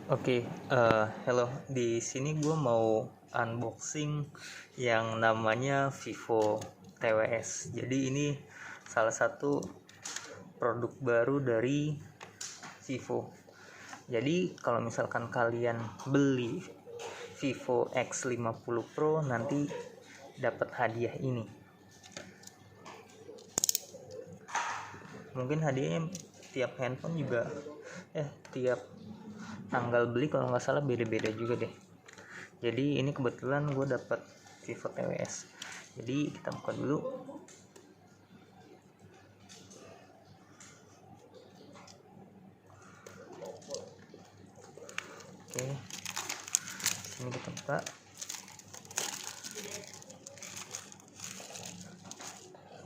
Oke, hello. Di sini gue mau unboxing yang namanya Vivo TWS. Jadi ini salah satu produk baru dari Vivo. Jadi kalau misalkan kalian beli Vivo X50 Pro nanti dapat hadiah ini. Mungkin hadiahnya tiap handphone juga tiap tanggal beli kalau nggak salah beda-beda juga deh. Jadi ini kebetulan gue dapat Vivo TWS. Jadi kita buka dulu. Oke, ini kita buka.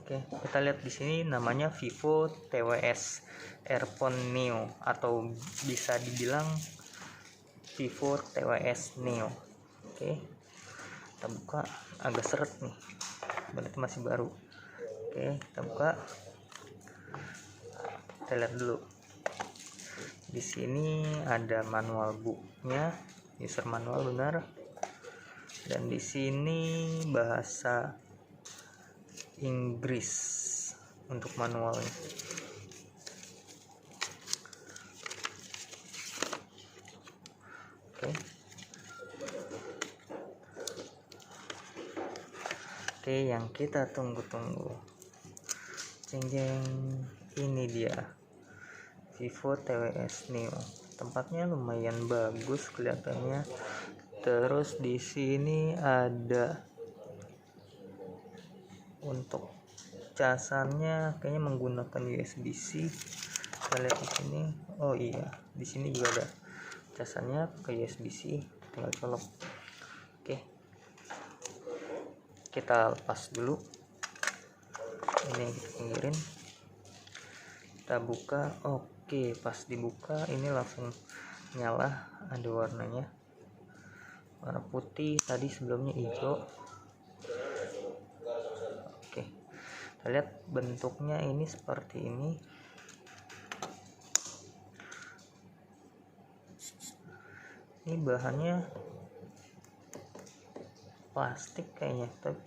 Oke, kita lihat di sini namanya Vivo TWS Airphone Neo atau bisa dibilang Vivo TWS Neo. Oke, kita buka. Agak seret nih, berarti masih baru. Oke, kita buka. Kita lihat dulu. Di sini ada manual booknya, user manual benar. Dan di sini bahasa Inggris untuk manualnya. Oke, yang kita tunggu-tunggu. Jeng jeng, ini dia Vivo TWS Neo. Tempatnya lumayan bagus kelihatannya. Terus di sini ada untuk casannya kayaknya menggunakan USB-C. Kita lihat di sini. Oh iya, di sini juga ada casannya ke USB-C, tinggal colok. Oke. Kita lepas dulu. Ini kita pinggirin. Kita buka. Oke, pas dibuka ini langsung nyala, ada warnanya. Warna putih, tadi sebelumnya hijau. Oke. Kita lihat bentuknya ini seperti ini. Ini bahannya plastik kayaknya, tapi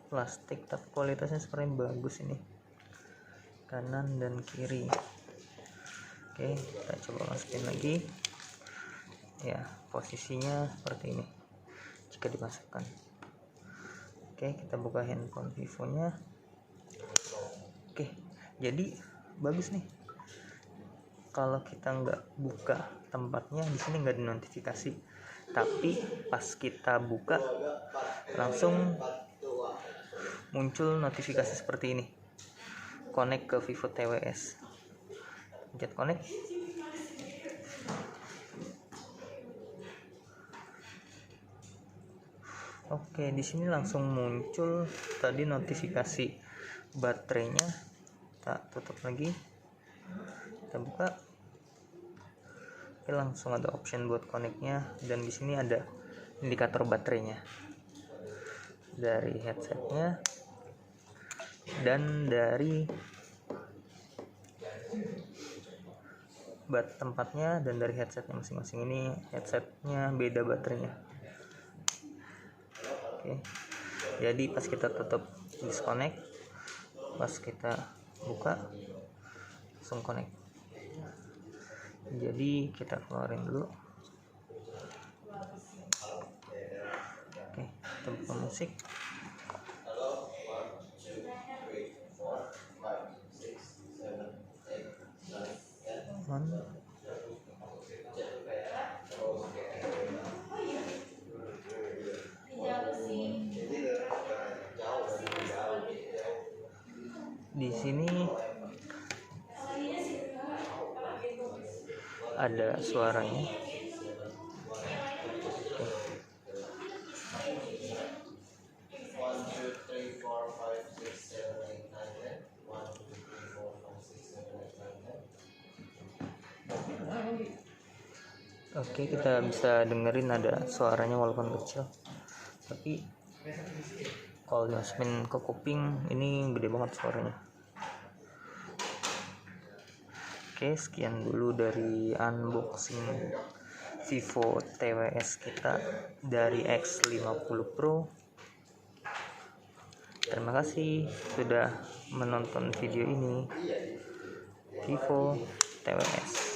plastik tapi kualitasnya sepertinya bagus ini, kanan dan kiri. Oke, kita coba masukin lagi. Ya, posisinya seperti ini jika dimasukkan. Oke, kita buka handphone Vivo-nya. Oke, jadi bagus nih. Kalau kita nggak buka tempatnya, di sini nggak ada notifikasi, tapi pas kita buka langsung muncul notifikasi seperti ini, connect ke Vivo TWS. Pencet connect. Oke, di sini langsung muncul tadi notifikasi baterainya. Kita tutup lagi, kita buka. Oke, langsung ada option buat connect-nya, dan di sini ada indikator baterainya dari headsetnya dan dari tempatnya dan dari headsetnya masing-masing. Ini headsetnya beda baterainya. Oke, jadi pas kita tutup disconnect, pas kita buka langsung connect. Jadi kita keluarin dulu. Oke, kita buka musik. Di sini ada suaranya. Oke, kita bisa dengerin ada suaranya walaupun kecil, tapi kalau dimasukin ke kuping ini gede banget suaranya. Oke, sekian dulu dari unboxing Vivo TWS kita dari X50 Pro. Terima kasih sudah menonton video ini. Vivo TWS.